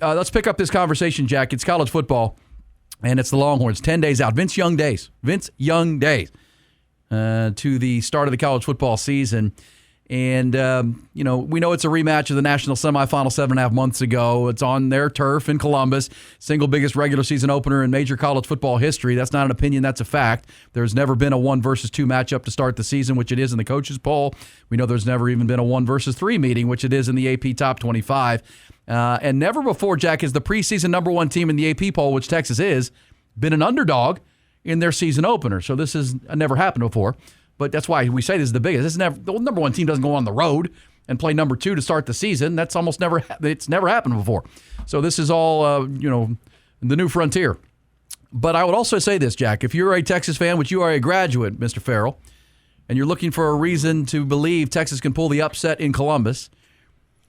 Let's pick up this conversation, Jack. It's college football, and it's the Longhorns. 10 days out. Vince Young days to the start of the college football season. And, we know it's a rematch of the national semifinal 7.5 months ago. It's on their turf in Columbus, single biggest regular season opener in major college football history. That's not an opinion, that's a fact. There's never been a 1 versus 2 matchup to start the season, which it is in the coaches poll. We know there's never even been a 1 versus 3 meeting, which it is in the AP Top 25. And never before, Jack, has the preseason number 1 team in the AP poll, which Texas is, been an underdog in their season opener. So this has never happened before. But that's why we say this is the biggest. The number 1 team doesn't go on the road and play number 2 to start the season. That's almost never. It's never happened before. So this is all the new frontier. But I would also say this, Jack. If you're a Texas fan, which you are a graduate, Mr. Farrell, and you're looking for a reason to believe Texas can pull the upset in Columbus,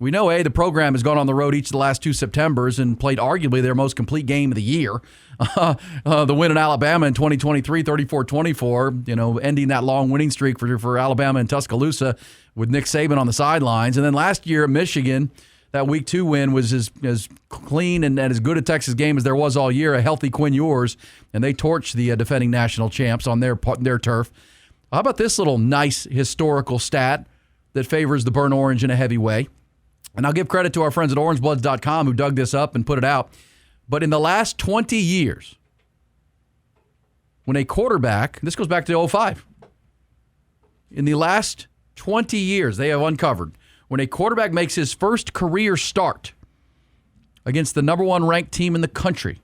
we know the program has gone on the road each of the last 2 Septembers and played arguably their most complete game of the year. The win in Alabama in 2023, 34-24, ending that long winning streak for Alabama in Tuscaloosa with Nick Saban on the sidelines. And then last year at Michigan, that Week 2 win was as clean and as good a Texas game as there was all year, a healthy Quinn Ewers, and they torched the defending national champs on their turf. How about this little nice historical stat that favors the burnt orange in a heavy way? And I'll give credit to our friends at orangebloods.com who dug this up and put it out. But in the last 20 years, when a quarterback, this goes back to 2005, in the last 20 years, they have uncovered, when a quarterback makes his first career start against the number 1 ranked team in the country,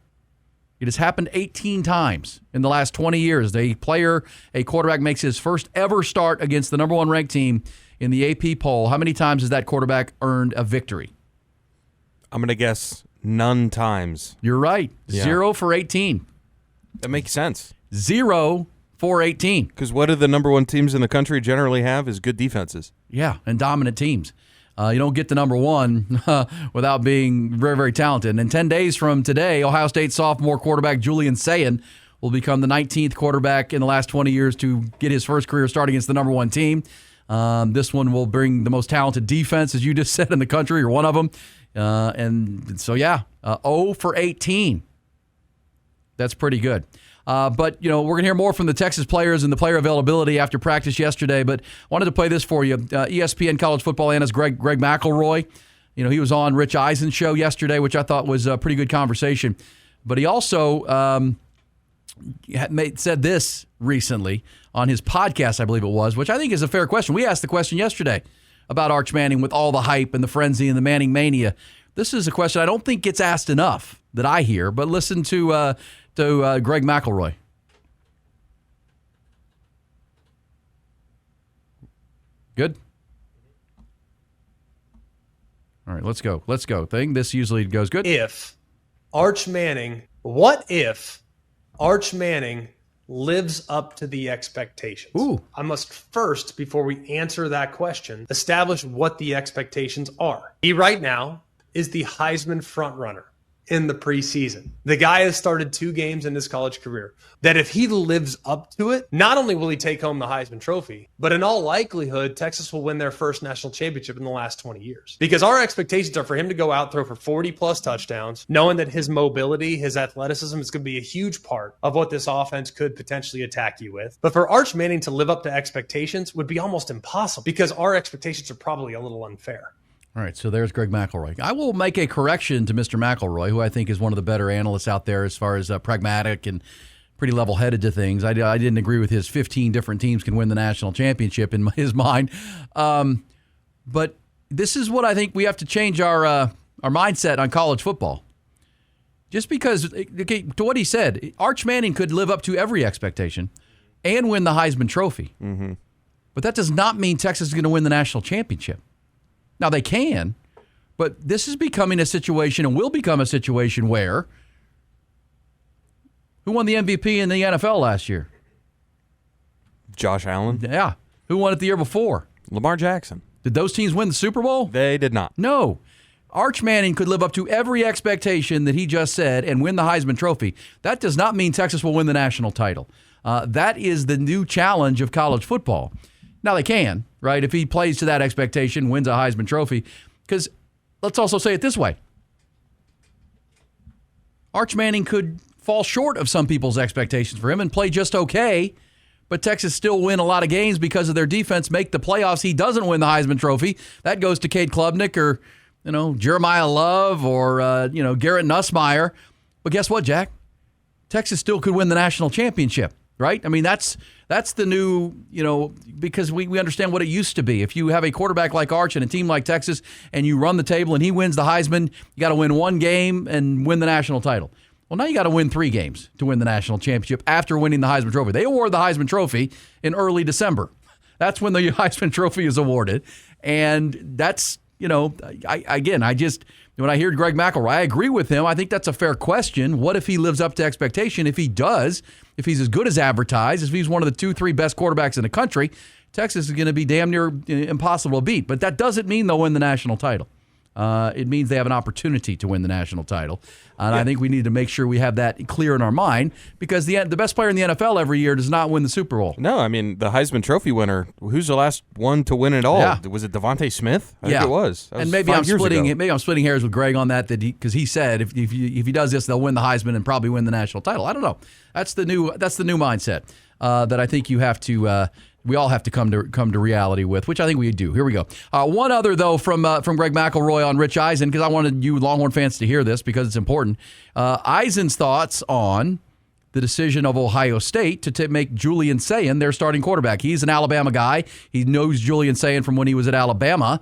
it has happened 18 times in the last 20 years. A quarterback makes his first ever start against the number 1 ranked team in the AP poll. How many times has that quarterback earned a victory? I'm going to guess none times. You're right. Yeah. 0 for 18. That makes sense. 0 for 18. Because what do the number 1 teams in the country generally have is good defenses. Yeah, and dominant teams. You don't get the number 1 without being very, very talented. And 10 days from today, Ohio State sophomore quarterback Julian Sayin will become the 19th quarterback in the last 20 years to get his first career start against the number 1 team. This one will bring the most talented defense, as you just said, in the country, or one of them. And so, 0 for 18. That's pretty good. But, we're going to hear more from the Texas players and the player availability after practice yesterday. But wanted to play this for you. ESPN college football analyst Greg McElroy, he was on Rich Eisen's show yesterday, which I thought was a pretty good conversation. But he also said this recently on his podcast, I believe it was, which I think is a fair question. We asked the question yesterday about Arch Manning with all the hype and the frenzy and the Manning mania. This is a question I don't think gets asked enough that I hear, but listen to Greg McElroy. Good? All right, let's go. Thing. This usually goes good. What if Arch Manning lives up to the expectations? Ooh. I must first, before we answer that question, establish what the expectations are. He right now is the Heisman frontrunner in the preseason. The guy has started 2 games in his college career. That if he lives up to it, not only will he take home the Heisman Trophy, but in all likelihood, Texas will win their first national championship in the last 20 years. Because our expectations are for him to go out, throw for 40-plus touchdowns, knowing that his mobility, his athleticism is going to be a huge part of what this offense could potentially attack you with. But for Arch Manning to live up to expectations would be almost impossible because our expectations are probably a little unfair. All right, so there's Greg McElroy. I will make a correction to Mr. McElroy, who I think is one of the better analysts out there as far as pragmatic and pretty level-headed to things. I didn't agree with his 15 different teams can win the national championship in his mind. But this is what I think we have to change our mindset on college football. Just because, to what he said, Arch Manning could live up to every expectation and win the Heisman Trophy. Mm-hmm. But that does not mean Texas is going to win the national championship. Now, they can, but this is becoming a situation and will become a situation where who won the MVP in the NFL last year? Josh Allen. Yeah. Who won it the year before? Lamar Jackson. Did those teams win the Super Bowl? They did not. No. Arch Manning could live up to every expectation that he just said and win the Heisman Trophy. That does not mean Texas will win the national title. That is the new challenge of college football. Now, they can, right? If he plays to that expectation, wins a Heisman Trophy. Because let's also say it this way. Arch Manning could fall short of some people's expectations for him and play just okay, but Texas still win a lot of games because of their defense, make the playoffs. He doesn't win the Heisman Trophy. That goes to Cade Klubnik or, Jeremiah Love or, Garrett Nussmeier. But guess what, Jack? Texas still could win the national championship, right? I mean, that's the new, because we understand what it used to be. If you have a quarterback like Arch and a team like Texas and you run the table and he wins the Heisman, you got to win one game and win the national title. Well, now you got to win 3 games to win the national championship after winning the Heisman Trophy. They award the Heisman Trophy in early December. That's when the Heisman Trophy is awarded. And that's, when I hear Greg McElroy, I agree with him. I think that's a fair question. What if he lives up to expectation? If he does, if he's as good as advertised, if he's one of the 2-3 best quarterbacks in the country, Texas is going to be damn near impossible to beat. But that doesn't mean they'll win the national title. It means they have an opportunity to win the national title. And I think we need to make sure we have that clear in our mind because the best player in the NFL every year does not win the Super Bowl. No, I mean, the Heisman Trophy winner, who's the last one to win it all? Yeah. Was it Devontae Smith? I think it was. And maybe I'm splitting hairs with Greg on that because he said if he does this, they'll win the Heisman and probably win the national title. I don't know. That's the new mindset that I think you have to we all have to come to reality with, which I think we do. Here we go. One other, though, from Greg McElroy on Rich Eisen, because I wanted you Longhorn fans to hear this because it's important. Eisen's thoughts on the decision of Ohio State to make Julian Sayin their starting quarterback. He's an Alabama guy. He knows Julian Sayin from when he was at Alabama,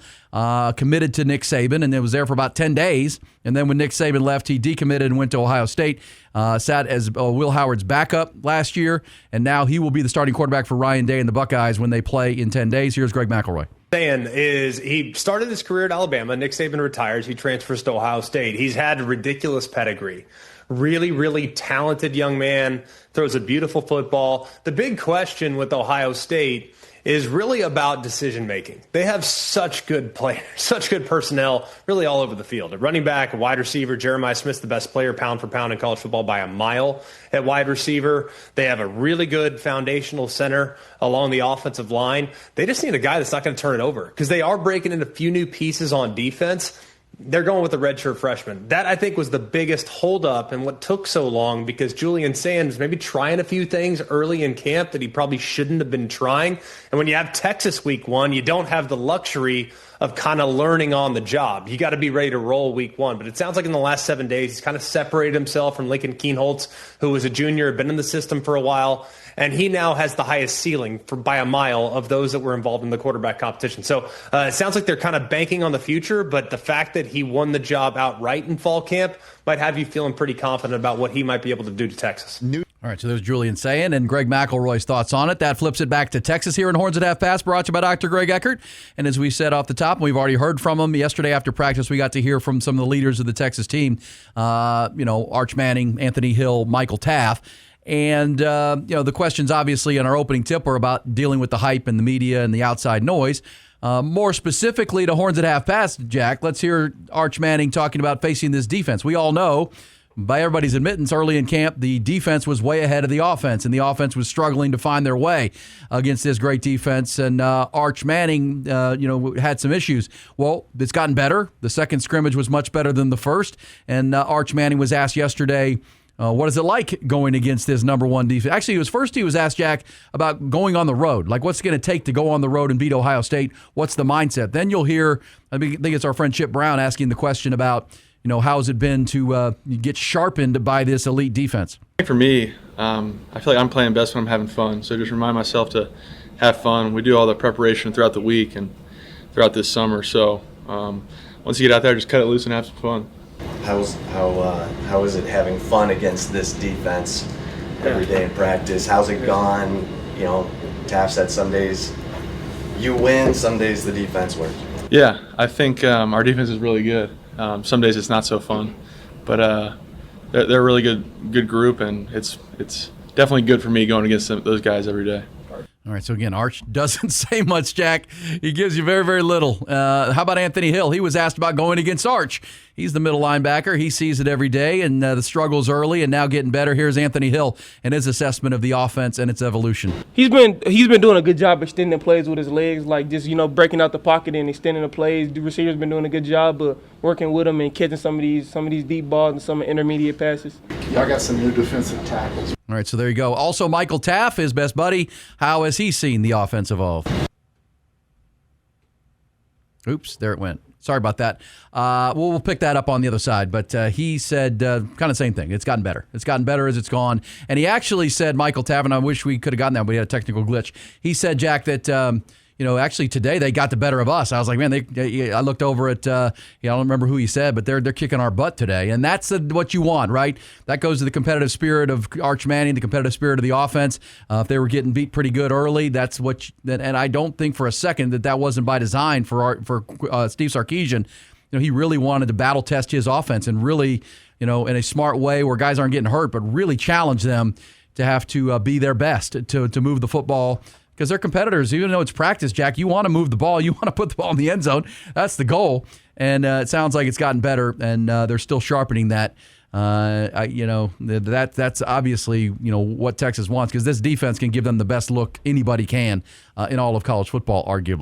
committed to Nick Saban, and it was there for about 10 days. And then when Nick Saban left, he decommitted and went to Ohio State, sat as Will Howard's backup last year, and now he will be the starting quarterback for Ryan Day and the Buckeyes when they play in 10 days. Here's Greg McElroy. He started his career at Alabama. Nick Saban retires. He transfers to Ohio State. He's had ridiculous pedigree. Really, really talented young man, throws a beautiful football. The big question with Ohio State is really about decision making. They have such good players, such good personnel, really all over the field. A running back, a wide receiver. Jeremiah Smith's the best player pound for pound in college football by a mile at wide receiver. They have a really good foundational center along the offensive line. They just need a guy that's not going to turn it over because they are breaking in a few new pieces on defense. They're going with the redshirt freshman. That, I think, was the biggest holdup and what took so long because Julian Sayin was maybe trying a few things early in camp that he probably shouldn't have been trying. And when you have Texas week 1, you don't have the luxury of kind of learning on the job. You got to be ready to roll week 1. But it sounds like in the last 7 days, he's kind of separated himself from Lincoln Kienholz, who was a junior, had been in the system for a while. And he now has the highest ceiling by a mile of those that were involved in the quarterback competition. So it sounds like they're kind of banking on the future, but the fact that he won the job outright in fall camp might have you feeling pretty confident about what he might be able to do to Texas. All right, so there's Julian Sayin and Greg McElroy's thoughts on it. That flips it back to Texas here in Horns at Half Past, brought to you by Dr. Greg Eckert. And as we said off the top, and we've already heard from him yesterday after practice, we got to hear from some of the leaders of the Texas team, Arch Manning, Anthony Hill, Michael Taff. And, the questions obviously in our opening tip were about dealing with the hype and the media and the outside noise. More specifically to Horns at Half Past, Jack, let's hear Arch Manning talking about facing this defense. We all know, by everybody's admittance, early in camp, the defense was way ahead of the offense, and the offense was struggling to find their way against this great defense. And Arch Manning, had some issues. Well, it's gotten better. The second scrimmage was much better than the first. And Arch Manning was asked yesterday, what is it like going against this number one defense? Actually, he was asked, Jack, about going on the road. Like, what's it going to take to go on the road and beat Ohio State? What's the mindset? Then you'll hear, I think it's our friend Chip Brown asking the question about, how has it been to get sharpened by this elite defense? For me, I feel like I'm playing best when I'm having fun. So just remind myself to have fun. We do all the preparation throughout the week and throughout this summer. So once you get out there, just cut it loose and have some fun. How is it having fun against this defense every day in practice? How's it gone? Taff said some days you win, some days the defense wins. Yeah, I think our defense is really good. Some days it's not so fun, but they're a really good group, and it's definitely good for me going against those guys every day. All right, so again, Arch doesn't say much, Jack. He gives you very, very little. How about Anthony Hill? He was asked about going against Arch. He's the middle linebacker. He sees it every day, and the struggles early and now getting better. Here's Anthony Hill and his assessment of the offense and its evolution. He's been doing a good job extending plays with his legs, like just, breaking out the pocket and extending the plays. The receiver's been doing a good job of working with him and catching some of these deep balls and some intermediate passes. Y'all got some new defensive tackles. All right, so there you go. Also, Michael Taff, his best buddy. How has he seen the offense evolve? Oops, there it went. Sorry about that. We'll pick that up on the other side. But he said kind of same thing. It's gotten better. It's gotten better as it's gone. And he actually said, Michael Taff, and I wish we could have gotten that, but we had a technical glitch. He said, Jack, that actually today they got the better of us. I was like, man, I looked over at, I don't remember who he said, but they're kicking our butt today. And that's what you want, right? That goes to the competitive spirit of Arch Manning, the competitive spirit of the offense. If they were getting beat pretty good early, that's what. And I don't think for a second that wasn't by design for Steve Sarkisian. He really wanted to battle test his offense and really, in a smart way where guys aren't getting hurt, but really challenge them to have to be their best to move the football. Because they're competitors, even though it's practice, Jack, you want to move the ball. You want to put the ball in the end zone. That's the goal. And it sounds like it's gotten better, and they're still sharpening that. That's obviously, what Texas wants, because this defense can give them the best look anybody can in all of college football, arguably.